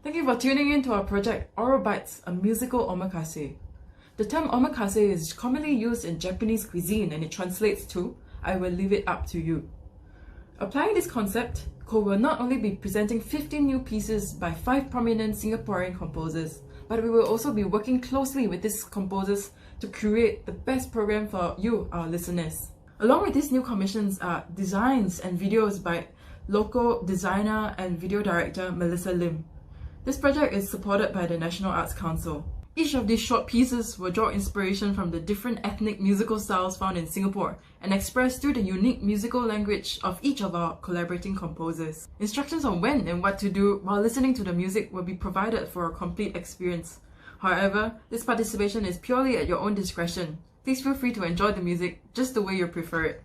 Thank you for tuning in to our project Aural Bytes, a musical omakase. The term omakase is commonly used in Japanese cuisine and it translates to, I will leave it up to you. Applying this concept, Ko will not only be presenting 15 new pieces by 5 prominent Singaporean composers, but we will also be working closely with these composers to create the best program for you, our listeners. Along with these new commissions are designs and videos by local designer and video director Melissa Lim. This project is supported by the National Arts Council. Each of these short pieces will draw inspiration from the different ethnic musical styles found in Singapore and expressed through the unique musical language of each of our collaborating composers. Instructions on when and what to do while listening to the music will be provided for a complete experience. However, this participation is purely at your own discretion. Please feel free to enjoy the music just the way you prefer it.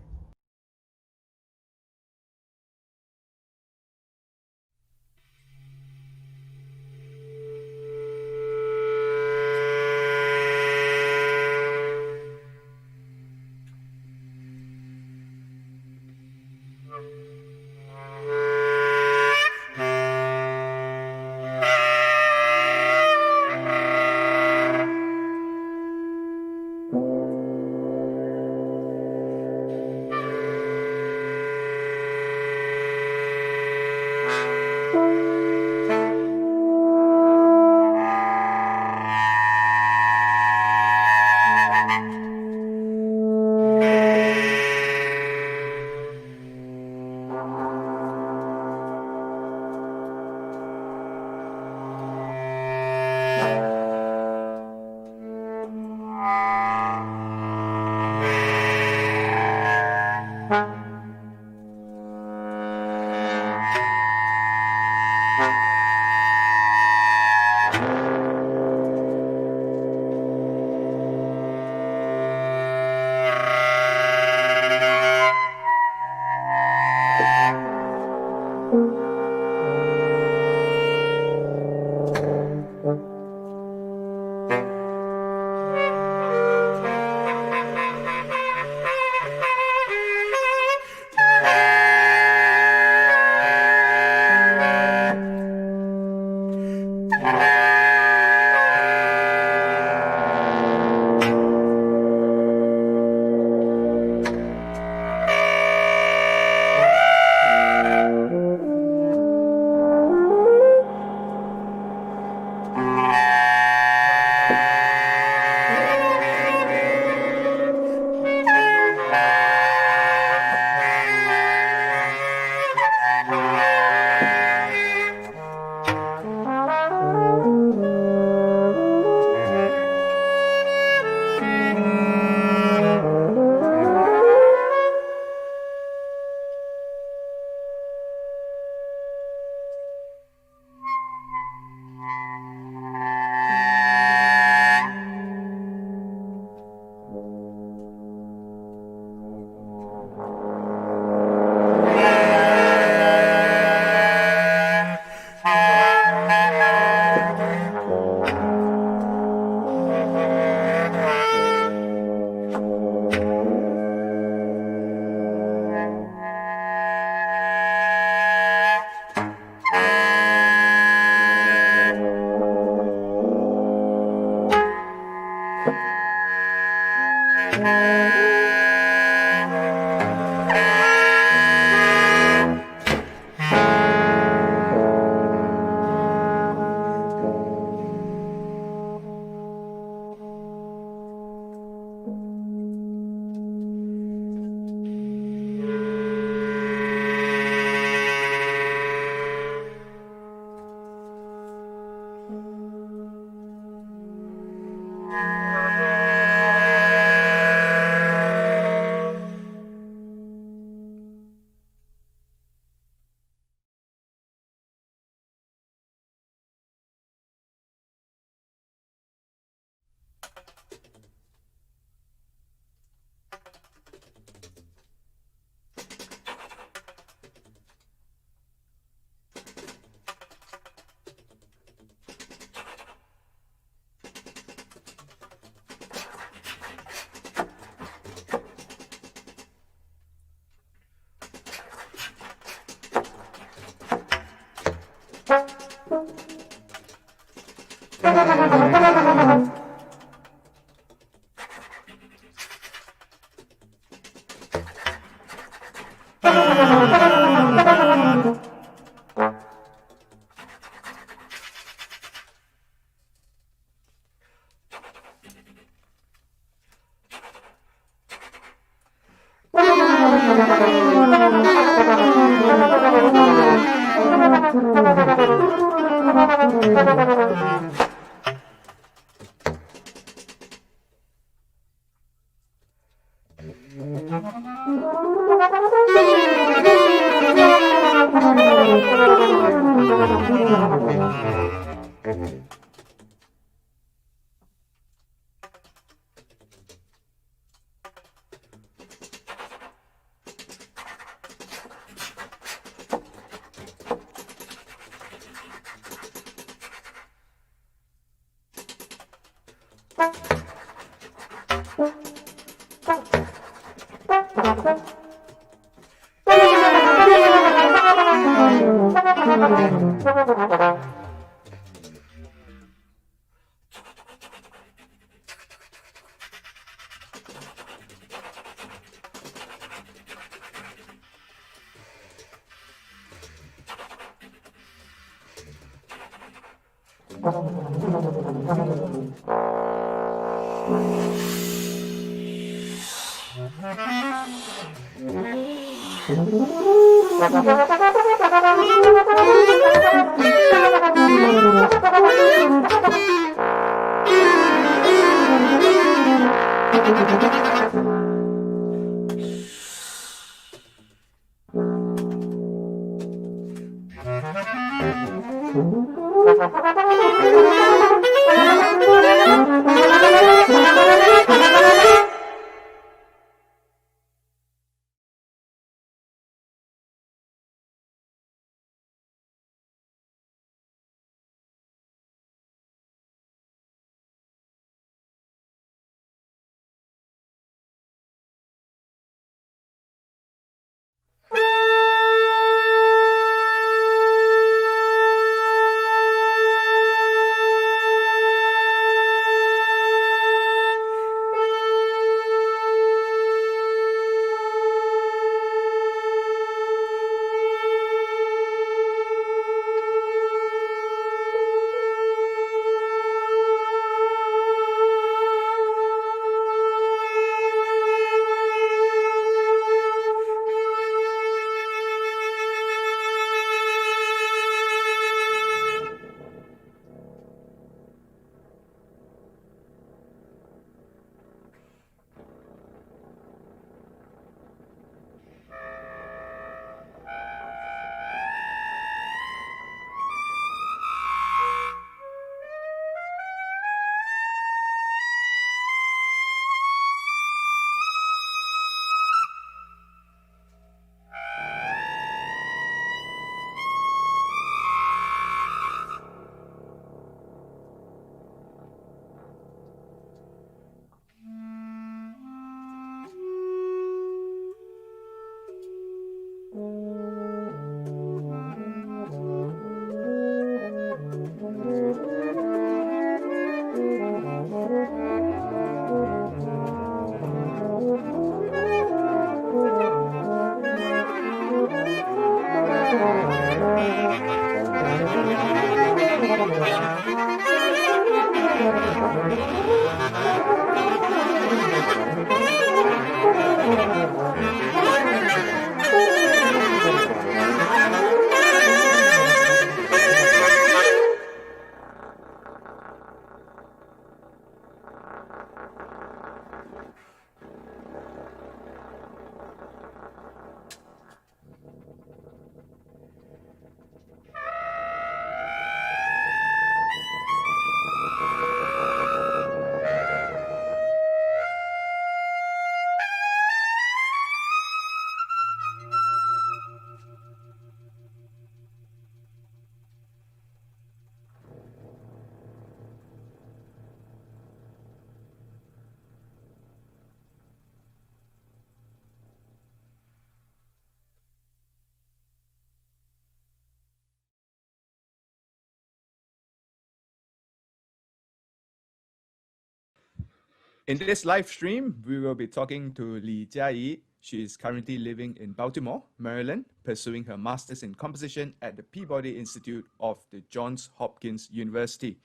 In this live stream, we will be talking to Lee Jia Yi, She is currently living in Baltimore, Maryland, pursuing her master's in composition at the Peabody Institute of the Johns Hopkins University.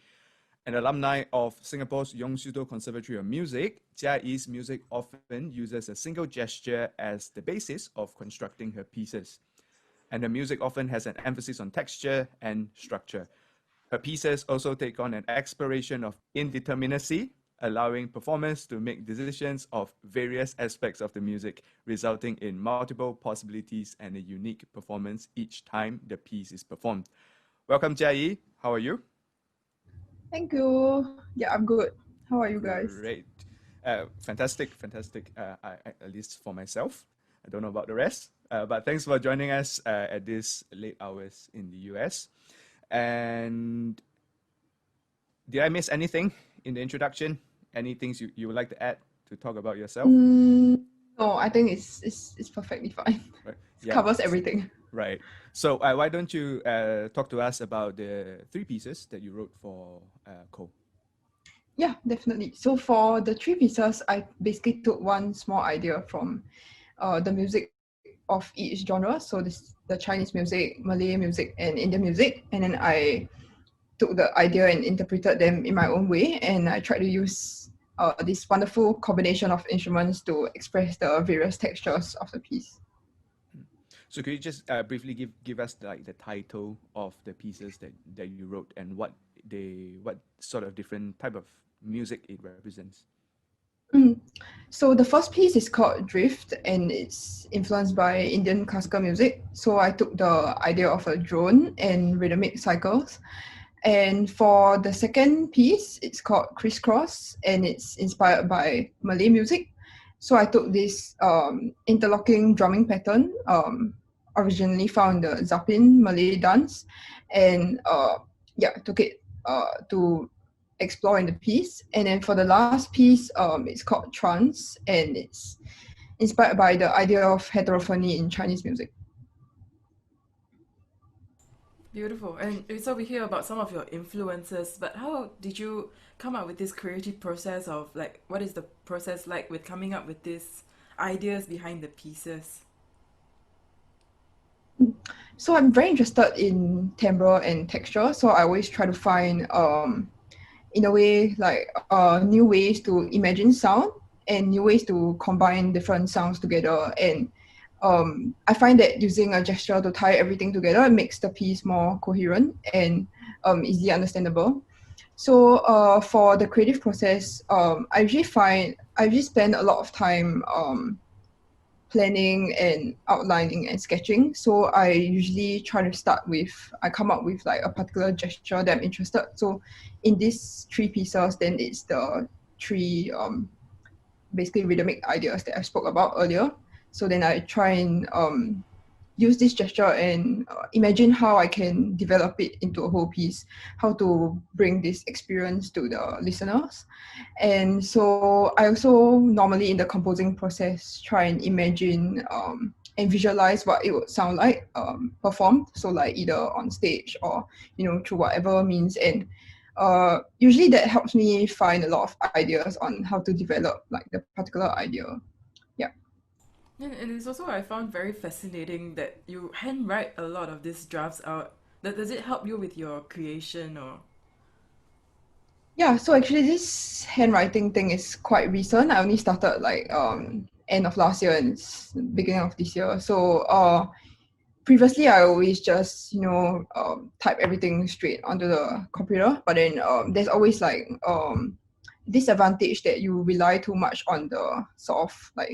An alumni of Singapore's Yongsudo Conservatory of Music, Jia Yi's music often uses a single gesture as the basis of constructing her pieces. And her music often has an emphasis on texture and structure. Her pieces also take on an exploration of indeterminacy, allowing performers to make decisions of various aspects of the music, resulting in multiple possibilities and a unique performance each time the piece is performed. Welcome, Jia Yi. How are you? Thank you. Yeah, I'm good. How are you guys? Great. Fantastic, fantastic, at least for myself. I don't know about the rest, but thanks for joining us at this late hours in the US. And did I miss anything in the introduction? Any things you would like to add to talk about yourself? No, I think it's perfectly fine. Right. It Yeah. covers everything. Right. So why don't you talk to us about the three pieces that you wrote for Cole? Yeah, definitely. So for the three pieces, I basically took one small idea from the music of each genre. So this the Chinese music, Malay music, and Indian music, and then I took the idea and interpreted them in my own way, and I tried to use this wonderful combination of instruments to express the various textures of the piece. So could you just briefly give us like the title of the pieces that you wrote and what sort of different type of music it represents? Mm. So the first piece is called Drift, and it's influenced by Indian classical music. So I took the idea of a drone and rhythmic cycles. And for the second piece, it's called Criss-cross, and it's inspired by Malay music. So I took this interlocking drumming pattern, originally found in the Zapin Malay dance, and yeah, took it to explore in the piece. And then for the last piece, it's called Trance, and it's inspired by the idea of heterophony in Chinese music. Beautiful. And so we hear about some of your influences, but how did you come up with this creative process of like what is the process like with coming up with these ideas behind the pieces? So I'm very interested in timbre and texture, so I always try to find in a way like new ways to imagine sound and new ways to combine different sounds together. And I find that using a gesture to tie everything together, it makes the piece more coherent and easily understandable. So for the creative process, I usually spend a lot of time planning and outlining and sketching. So I usually try to I come up with like a particular gesture that I'm interested. So in these three pieces, then it's the three basically rhythmic ideas that I spoke about earlier. So then I try and use this gesture and imagine how I can develop it into a whole piece, how to bring this experience to the listeners. And so I also normally in the composing process try and imagine and visualize what it would sound like performed. So like either on stage or through whatever means. And usually that helps me find a lot of ideas on how to develop like the particular idea. Yeah. And it's also I found very fascinating that you handwrite a lot of these drafts out. Does it help you with your creation or? Yeah, so actually this handwriting thing is quite recent. I only started like end of last year and beginning of this year. So previously I always just type everything straight onto the computer, but then there's always like disadvantage that you rely too much on the sort of like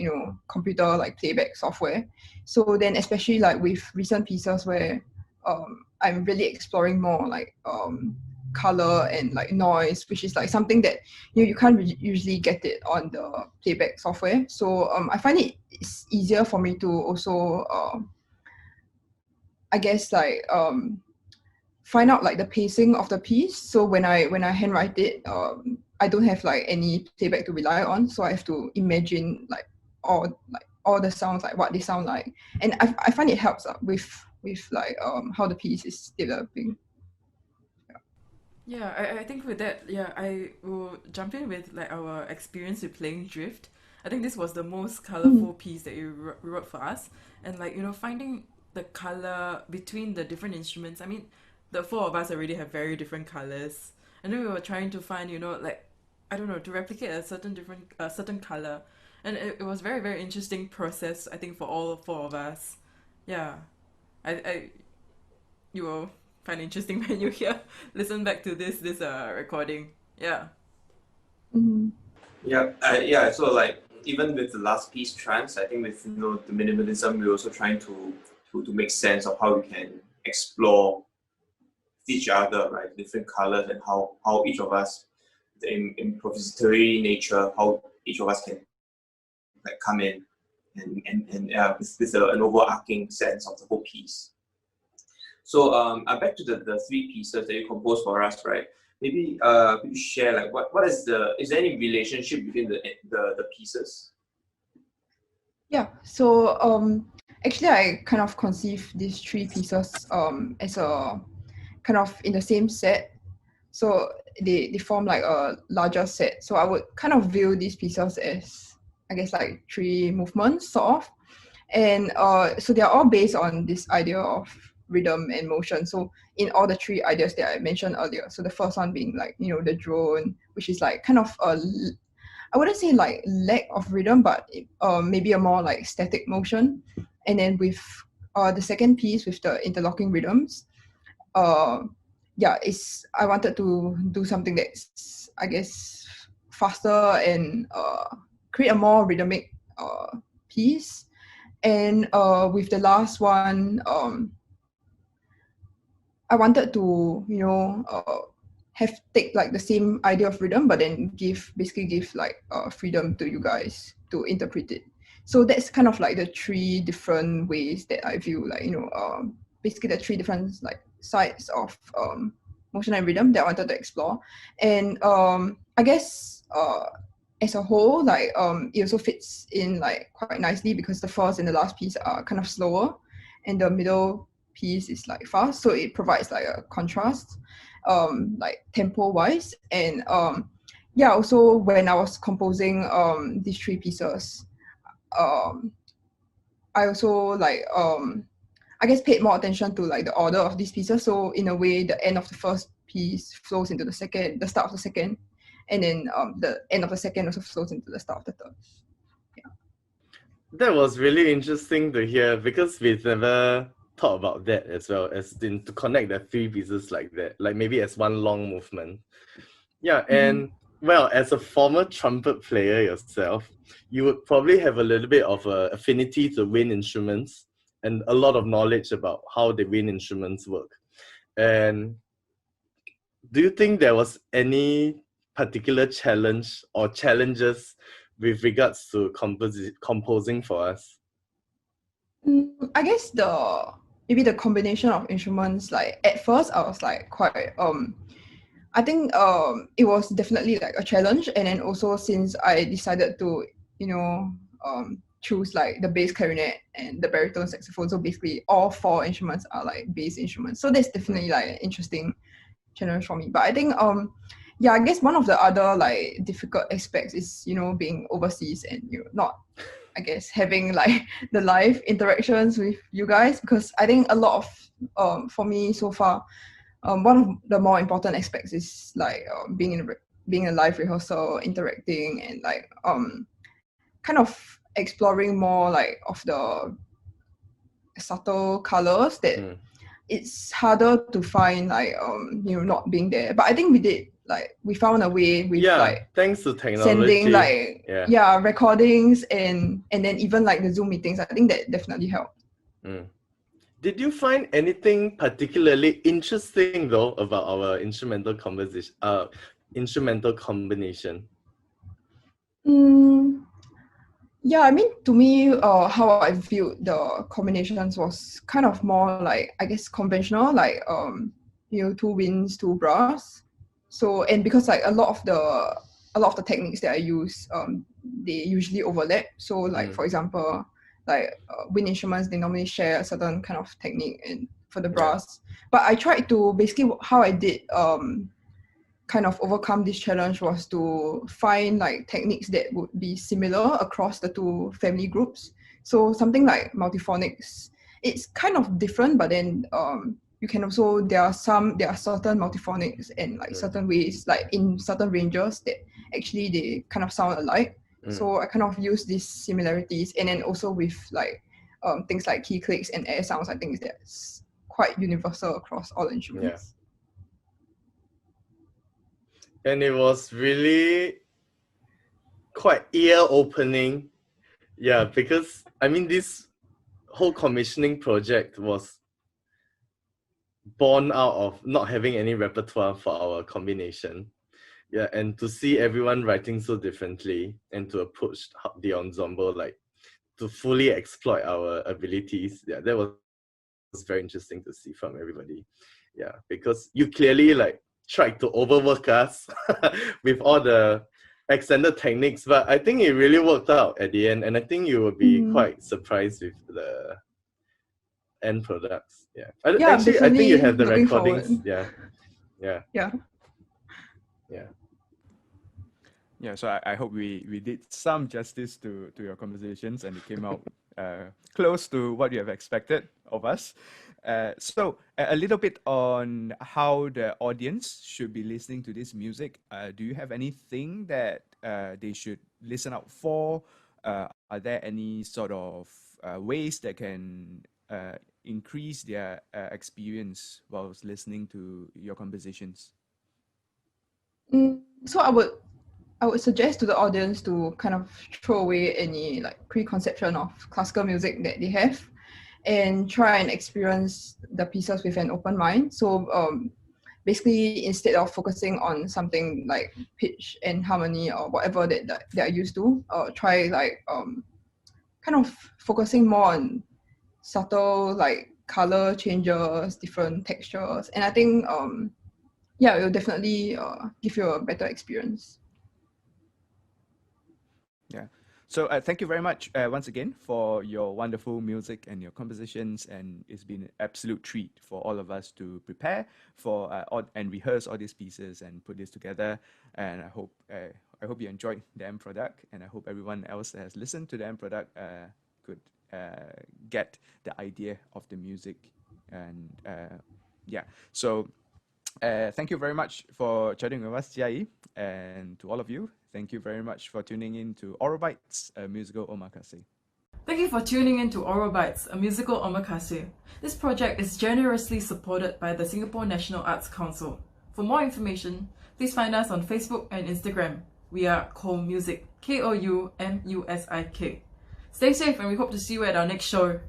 computer like playback software. So then especially like with recent pieces where I'm really exploring more like color and like noise, which is like something that you can't usually get it on the playback software. So I find it's easier for me to also I guess like find out like the pacing of the piece. So when I handwrite it, I don't have like any playback to rely on. So I have to imagine all the sounds, like what they sound like, and I find it helps with like how the piece is developing. Yeah, I think with that, yeah, I will jump in with like our experience with playing Drift. I think this was the most colorful piece that you wrote for us, and like finding the color between the different instruments. I mean, the four of us already have very different colors, and then we were trying to find like I don't know, to replicate a certain color, and it was very very interesting process. I think for all four of us, yeah. I you will find interesting when you listen back to this recording. Yeah. Mm-hmm. Yeah. So like even with the last piece, Trance, I think with the minimalism, we're also trying to make sense of how we can explore each other, right? Different colors and how each of us, the improvisatory nature, how each of us can like come in and with an overarching sense of the whole piece. So I'm back to the three pieces that you composed for us, right? Maybe could you share like what is there any relationship between the pieces? Yeah. So actually I kind of conceived these three pieces as a kind of in the same set. So they form like a larger set. So I would kind of view these pieces as, I guess, like three movements sort of. And so they're all based on this idea of rhythm and motion. So in all the three ideas that I mentioned earlier. So the first one being like, the drone, which is like kind of I wouldn't say like lack of rhythm, but maybe a more like static motion. And then with the second piece with the interlocking rhythms, I wanted to do something that's, I guess, faster and create a more rhythmic piece. And with the last one, I wanted to take like the same idea of rhythm, but then basically give like freedom to you guys to interpret it. So that's kind of like the three different ways that I view like basically the three different like sides of motion and rhythm that I wanted to explore. And I guess as a whole, like it also fits in like quite nicely because the first and the last piece are kind of slower, and the middle piece is like fast, so it provides like a contrast like tempo wise. And also when I was composing these three pieces, I also like I guess paid more attention to like the order of these pieces. So in a way, the end of the first piece flows into the start of the second, and then the end of the second also flows into the start of the third. That was really interesting to hear because we've never thought about that as well, as in to connect the three pieces like that, like maybe as one long movement. Yeah, and well, as a former trumpet player yourself, you would probably have a little bit of a affinity to wind instruments and a lot of knowledge about how the wind instruments work. And do you think there was any particular challenge or challenges with regards to composing for us? I guess maybe the combination of instruments, like at first I was like quite I think it was definitely like a challenge. And then also since I decided to choose like the bass clarinet and the baritone saxophone, so basically all four instruments are like bass instruments, so that's definitely like an interesting challenge for me. But I think I guess one of the other like difficult aspects is being overseas and not, I guess, having like the live interactions with you guys, because I think a lot of for me so far, one of the more important aspects is like being in a live rehearsal, interacting, and like kind of exploring more like of the subtle colors that it's harder to find like not being there. But I think we found a way with like thanks to technology, sending like recordings and then even like the Zoom meetings. I think that definitely helped. Did you find anything particularly interesting though about our instrumental combination? Yeah, I mean, to me, how I viewed the combinations was kind of more like, I guess, conventional, like two winds, two brass. So, and because like a lot of the techniques that I use, they usually overlap. So, like for example, like wind instruments, they normally share a certain kind of technique, and for the brass. But I tried to basically how I did kind of overcome this challenge was to find like techniques that would be similar across the two family groups. So something like multiphonics, it's kind of different, but then you can also there are certain multiphonics and like certain ways, like in certain ranges that actually they kind of sound alike. So I kind of use these similarities, and then also with like things like key clicks and air sounds, I think that's quite universal across all instruments. And it was really quite ear-opening. Yeah, because I mean, this whole commissioning project was born out of not having any repertoire for our combination. Yeah, and to see everyone writing so differently and to approach the ensemble, like to fully exploit our abilities. Yeah, that was very interesting to see from everybody. Yeah, because you clearly like tried to overwork us with all the extended techniques, but I think it really worked out at the end, and I think you will be quite surprised with the end products. Yeah, actually, I think you have the recordings. Forward. Yeah, so I hope we did some justice to your compositions and it came out close to what you have expected of us. So a little bit on how the audience should be listening to this music. Do you have anything that they should listen out for? Are there any sort of ways that can increase their experience whilst listening to your compositions? So I would suggest to the audience to kind of throw away any like preconception of classical music that they have and try and experience the pieces with an open mind. So basically, instead of focusing on something like pitch and harmony or whatever that they are used to, try like kind of focusing more on subtle like color changes, different textures, and I think it will definitely give you a better experience. Yeah. So thank you very much once again for your wonderful music and your compositions, and it's been an absolute treat for all of us to prepare for and rehearse all these pieces and put this together. And I hope you enjoyed the end product, and I hope everyone else that has listened to the end product could get the idea of the music. And so thank you very much for chatting with us, Jia Yi, and to all of you, thank you very much for tuning in to Aural Bytes, a musical omakase. Thank you for tuning in to Aural Bytes, a musical omakase. This project is generously supported by the Singapore National Arts Council. For more information, please find us on Facebook and Instagram. We are Koumusic, Koumusic. Stay safe, and we hope to see you at our next show.